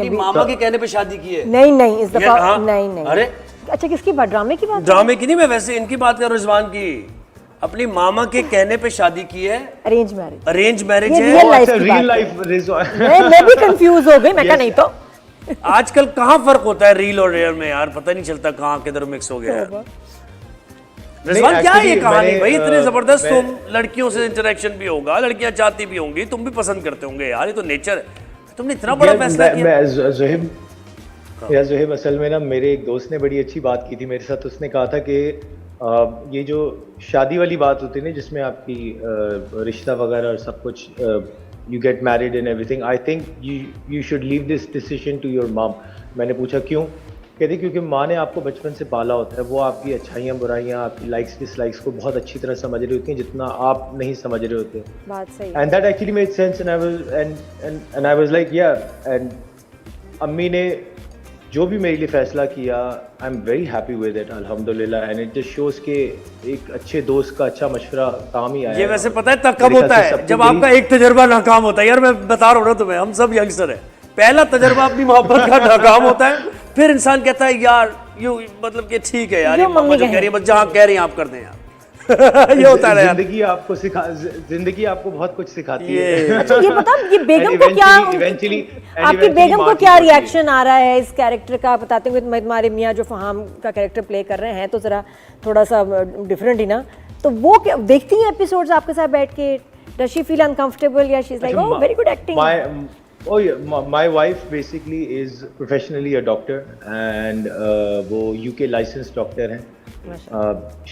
अपनी मामा के कहने पे शादी की है? नहीं नहीं, इस दफा हाँ। नहीं नहीं। अरे अच्छा, किसकी बात? ड्रामे की बात? ड्रामे की नहीं, मैं वैसे इनकी बात कर रहा हूँ, रिजवान की। अपनी मामा के कहने पे शादी की है। Arrange marriage? अरेंज मैरिज ये है। रियल लाइफ अच्छा, की रियल बात लाइफ रिजवान। मैं भी कंफ्यूज हो गई, मैं कहा नहीं तो। आजकल कहाँ फर्क होता है रील और रियल में यार, पता नहीं चलता कहाँ किधर मिक्स हो गया है। रिजवान क्या है ये कहानी भाई? इतने जबरदस्त, तुम लड़कियों से इंटरेक्शन भी होगा, लड़कियां चाहती भी होंगी, तुम भी पसंद करते होंगे यार, ये तो नेचर है। तुमने इतना बड़ा फैसला किया। ज़ुहैब, असल में ना मेरे एक दोस्त ने बड़ी अच्छी बात की थी मेरे साथ। उसने कहा था कि ये जो शादी वाली बात होती है ना, जिसमें आपकी रिश्ता वगैरह और सब कुछ, you get married and everything, I think you should leave this decision to your mom. मैंने पूछा क्यों? कहती क्योंकि माँ ने आपको बचपन से पाला होता है, वो आपकी अच्छाइयाँ बुराइयाँ, आपकी लाइक्स डिसलाइक्स को बहुत अच्छी तरह समझ रही होती हैं, जितना आप नहीं समझ रहे होते। बात सही। And that actually made sense and I was like या। एंड अम्मी ने जो भी मेरे लिए फैसला किया, I am very happy with it, अल्हम्दुलिल्लाह। एंड इट जस्ट शोज के एक अच्छे दोस्त का अच्छा मशवरा काम ही आया। ये वैसे पता है तब कब होता है? जब आपका एक तजर्बा नाकाम होता है। यार मैं बता रहा हूँ ना तुम्हें, हम सब यंगस्टर हैं, पहला तजर्बा अपनी मोहब्बत का नाकाम होता है, फिर इंसान कहता है यार यू मतलब कि ठीक है यार, ये मम्मा जो कह रही है, बस जहाँ कह रही हैं आप कर दें यार। ये होता है यार। जिंदगी आपको बहुत कुछ सिखाती है। अच्छा, ये बता, ये बेगम को क्या, आपकी बेगम को क्या रिएक्शन आ रहा है इस कैरेक्टर का? बताते हुए तुम्हारे मियाँ जो फहाम का कैरेक्टर प्ले कर रहे हैं, तो जरा थोड़ा सा डिफरेंट ही ना, तो वो क्या देखती हैं एपिसोड्स आपके साथ बैठ के? डज शी फील अनकंफर्टेबल या she is like oh very good acting? Oh yeah, my wife basically is professionally a doctor and वो UK licensed doctor हैं.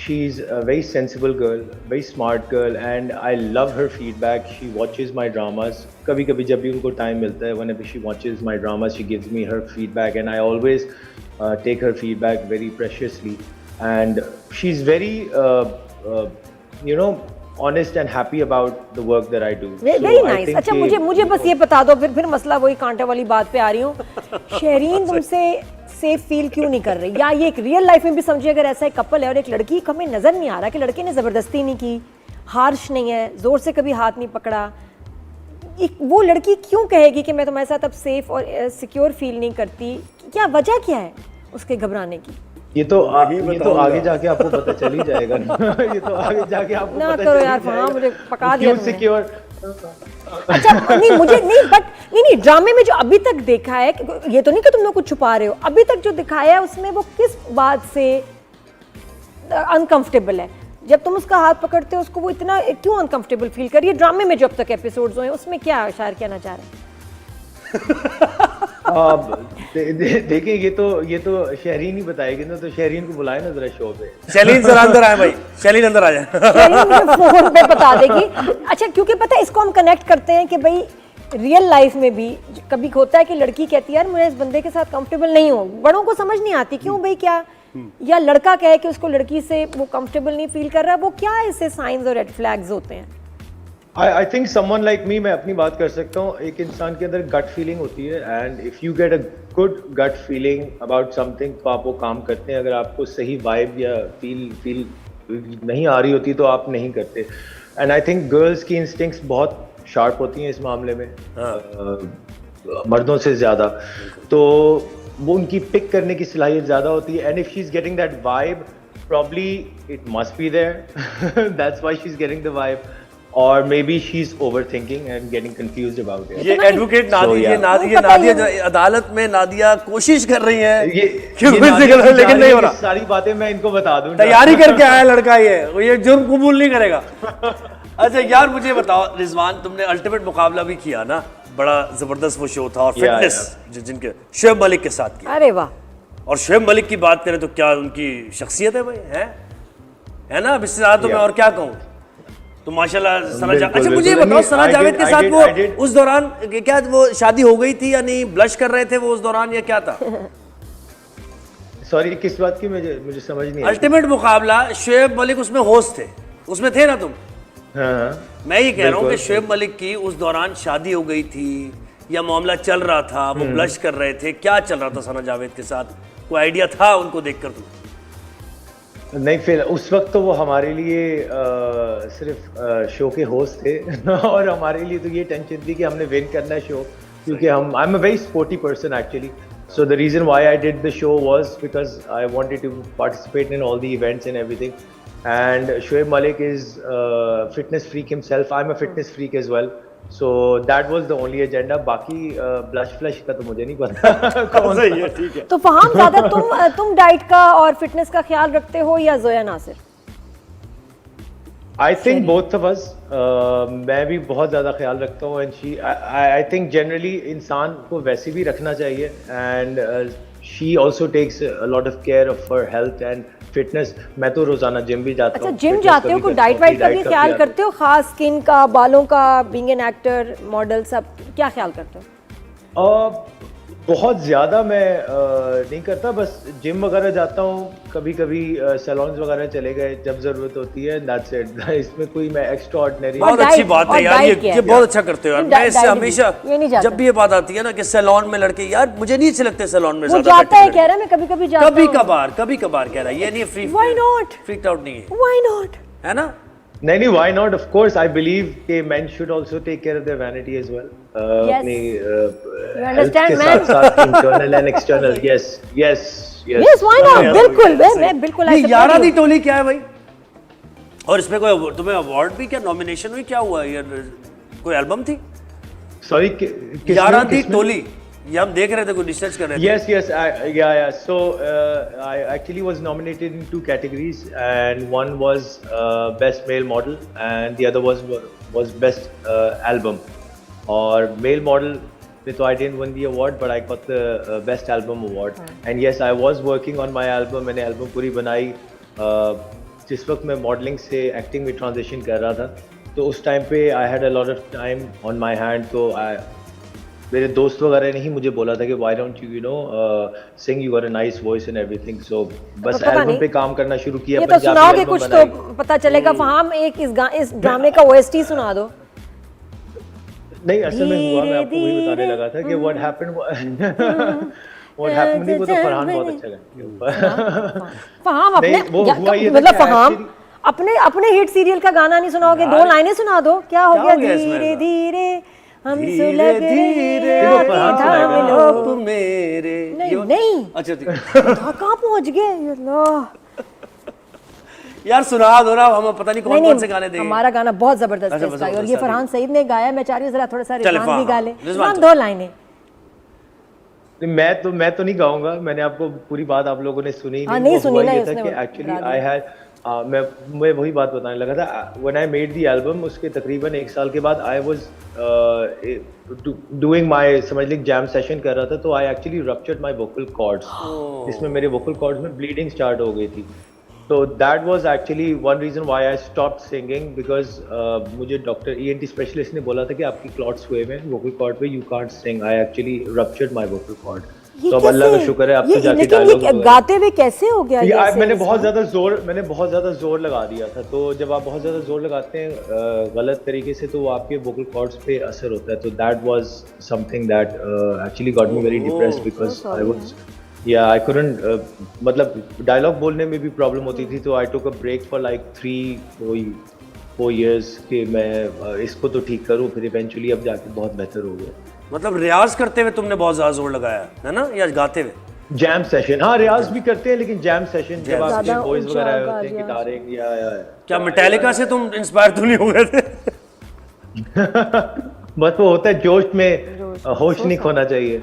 She's a very sensible girl, very smart girl, and I love her feedback. She watches my dramas. कभी-कभी जब भी उनको time मिलता है, whenever she watches my dramas, she gives me her feedback, and I always take her feedback very preciously. And she's very, you know, honest and happy about the work that I do. Very nice. अच्छा, मुझे बस ये बता दो, फिर मसला वही कांटे वाली बात पे आ रही हूँ। शहरीन तुमसे सेफ फील क्यों नहीं कर रही? या ये एक रियल लाइफ में भी समझिए, अगर ऐसा एक कपल है और एक लड़की, हमें नजर नहीं आ रहा कि लड़के ने जबरदस्ती नहीं की, हार्श नहीं है, जोर से कभी हाथ नहीं पकड़ा, वो लड़की क्यों कहेगी कि मैं तुम्हारे साथ अब सेफ और सिक्योर फील नहीं करती? क्या वजह क्या है उसके घबराने की? ये तो आगे जाके आपको पता चल ही जाएगा। ये तो आगे जाके आपको ना पता करो चल यार, ही जाएगा। मुझे पका दिया तुमने। सिक्योर। अच्छा नहीं, मुझे नहीं, बट नहीं ड्रामे में जो अभी तक देखा है, ये तो नहीं कि तुम लोग कुछ छुपा रहे हो, अभी तक जो दिखाया है उसमें वो किस बात से अनकंफर्टेबल है? जब तुम उसका हाथ पकड़ते हो उसको, वो इतना क्यों अनकंफर्टेबल फील कर रही है? ड्रामे में जो अब तक एपिसोड्स हुए उसमें क्या शायर कहना चाह रहे हैं? देखिए, ये तो शहरीन ही बताएगी ना, तो शहरीन को बुलाए ना जरा शो पे। शैलीन जरा अंदर आए भाई, शैलीन अंदर आ जाए। शहरीन मुझे फोन पे बता देगी। अच्छा, क्योंकि पता है इसको हम कनेक्ट करते हैं कि भाई रियल लाइफ में भी कभी होता है कि लड़की कहती है यार मैं इस बंदे के साथ कंफर्टेबल नहीं हूँ, बड़ों को समझ नहीं आती क्यों भाई, क्या, या लड़का कहे कि उसको लड़की से वो कंफर्टेबल नहीं फील कर रहा, वो क्या ऐसे साइंस और रेड फ्लैग्स होते हैं? I think someone like me, मैं अपनी बात कर सकता हूँ, एक इंसान के अंदर गट फीलिंग होती है, and if you get a good gut feeling about something, तो आप वो काम करते हैं। अगर आपको सही वाइब या फील नहीं आ रही होती तो आप नहीं करते। एंड आई थिंक गर्ल्स की इंस्टिंक्ट्स बहुत शार्प होती हैं इस मामले में, मर्दों से ज़्यादा, तो वो उनकी पिक करने की सलाहियत ज़्यादा होती है। And if she is getting that vibe, probably it must be there. That's why she's getting the vibe. Or maybe she's overthinking and getting confused about it. ये एडवोकेट नादिया, ये नादिया अदालत में नादिया कोशिश कर रही है लेकिन नहीं हो रहा। सारी बातें मैं इनको बता दूं। तैयारी करके आया लड़का, ये जुर्म कबूल नहीं करेगा। अच्छा यार, मुझे बताओ रिजवान, तुमने अल्टीमेट मुकाबला भी किया ना, बड़ा जबरदस्त वो शो था, और फिटनेस जिनके शोएब मलिक के साथ किया। अरे वाह। और शोएब मलिक की बात करें तो क्या उनकी शख्सियत है भाई, है ना? अब इससे ज्यादा तो मैं और क्या कहूँ। तो माशाल्लाह सना जावेद। अच्छा मुझे बताओ, सना जावेद के साथ वो उस दौरान क्या वो शादी हो गई थी या नहीं, ब्लश कर रहे थे वो उस दौरान, या क्या था? सॉरी, किस बात की? मुझे समझ नहीं। अल्टीमेट मुकाबला, शोएब मलिक उसमें होस्ट थे, उसमें थे ना तुम? हाँ, मैं ये कह रहा हूँ कि शोएब मलिक की उस दौरान शादी हो गई थी या मामला चल रहा था, वो ब्लश कर रहे थे, क्या चल रहा था सना जावेद के साथ? कोई आइडिया था उनको देखकर तुम? नहीं, फिर उस वक्त तो वो हमारे लिए सिर्फ शो के होस्ट थे और हमारे लिए तो ये टेंशन थी कि हमने विन करना है शो, क्योंकि I'm a very sporty person actually. So the reason why I did the show was because I wanted to participate in all the events and everything. And Shoaib Malik is a fitness freak himself. I'm a fitness freak as well. So that was the only agenda. बाकी blush flush का तो मुझे नहीं पता कौन सा है, ठीक है। तो फहाम ज्यादा तुम डाइट का और फिटनेस का ख्याल रखते हो या Zoya Nasir? I think both of us. मैं भी बहुत ज़्यादा ख्याल रखता हूँ and I think generally इंसान को वैसे भी रखना चाहिए and she also takes a lot of care of her health and fitness. मैं तो रोजाना जिम भी जाता हूँ। अच्छा जिम जाते हो, कोई डाइट वाइट का भी ख्याल करते हो? खास स्किन का, बालों का, बीइंग एन एक्टर, मॉडल, सब क्या ख्याल करते हो? बहुत ज़्यादा मैं नहीं करता, बस जिम वगैरह जाता हूँ, कभी कभी सैलून्स वगैरह चले गए जब ज़रूरत होती है, that's it। इसमें कोई मैं एक्स्ट्रा ऑर्डिनरी। बहुत अच्छी बात है यार, ये बहुत अच्छा करते हो यार। मैं इससे हमेशा जब भी ये बात आती है ना कि सैलून में लड़के, यार मुझे नहीं अच्छे लगते सैलून में ज़्यादा। जाता है कह रहा है, मैं कभी कभी जाता हूँ, कभी कबार कह रहा है, ये नहीं free. Why not? Freaked out नहीं है, Why not? है ना? नहीं, why not? Of course, I believe कि men should also take care of their vanity as well. Yes. अपनी You health understand, के man? साथ internal and external. Yes. Yes, why not? बिल्कुल, मैं बिल्कुल ये ऐसे यारा दी टोली क्या है भाई? और इसमें कोई तुम्हें अवार्ड भी, क्या नॉमिनेशन हुई, क्या हुआ यार? कोई एल्बम थी? Sorry, यारा दी टोली, ये हम देख रहे थे, कोई रिसर्च कर रहे थे। Yes, yeah. So I actually was nominated in 2 categories, and one was best male model, and the other was best album. Or male model, so I didn't win the award, but I got the best album award. And yes, I was working on my album. मैंने album पूरी बनाई। जिस वक्त मैं modeling से acting में transition कर रहा था, तो उस time पे I had a lot of time on my hand, तो मेरे दोस्त वगैरह ने ही मुझे बोला था कि why don't you sing, you got a nice voice and everything, so बस एल्बम पे काम करना शुरू किया। ये तो सुनाओगे कुछ तो पता चलेगा। फहाम एक इस ड्रामे का OST सुना दो। नहीं, असल में हुआ, मैं आपको वही बताने लगा था कि what happened नहीं, वो तो फरहान बहुत अच्छा गाया। फहाम अपने मतलब फहाम अपने हिट सीरियल का गाना नहीं सुनाओगे? 2 लाइनें सुना दो। क्या हो गया? धीरे धीरे हम सुलग रहे थाम लो मेरे। नहीं अच्छा ठीक, कहाँ पहुंच गए यार सुना दो ना, हम पता नहीं कौन से गाने देंगे। हमारा गाना बहुत जबरदस्त है और ये फरहान सईद ने गाया। मैं चाह रही हूँ जरा थोड़ा सा रिजवान भी गा ले। रिजवान 2 लाइनें। मैं तो नहीं गाऊंगा, मैंने आपको पूरी बात आप लोगों ने सुनी नहीं सुनी ना इसने। एक्चुअली आई हैड मैं वही बात बताने लगा था। When I made the album, उसके तकरीबन 1 साल के बाद आई वाज डूइंग माय, समझ लीजिए जैम सेशन कर रहा था, तो I actually ruptured my vocal cords, जिसमें मेरे वोकल कॉर्ड्स में ब्लीडिंग स्टार्ट हो गई थी। तो that was actually one reason why I stopped singing, because मुझे डॉक्टर ENT स्पेशलिस्ट ने बोला था कि आपकी क्लॉट्स हुए हैं वोकल कॉर्ड पे, you can't sing. I actually ruptured my vocal cord. तो अब अल्लाह का शुक्र है, अब तो जाके डायलॉग गाते हुए कैसे हो गया ये? मैंने बहुत ज्यादा जोर लगा दिया था। तो जब आप बहुत ज्यादा जोर लगाते हैं गलत तरीके से, तो वो आपके वोकल कॉर्ड्स पे असर होता है। तो that was something that actually got me very depressed, because I was I couldn't, मतलब डायलॉग बोलने में भी प्रॉब्लम होती थी। तो I took a break for like 3-4 years कि मैं इसको तो ठीक करूँ, फिर इवेंचुअली अब जाके बहुत बेहतर हो गया। मतलब रियाज करते हुए तुमने बहुत ज्यादा जोर लगाया है ना, या गाते हुए? जैम सेशन, हाँ रियाज भी करते हैं, लेकिन जैम सेशन जब आपके वॉइस वगैरह होते हैं, गिटारिंग या क्या मेटालिका से तुम इंस्पायर तो नहीं हो गए थे? बस वो होता है जोश में होश नहीं खोना चाहिए।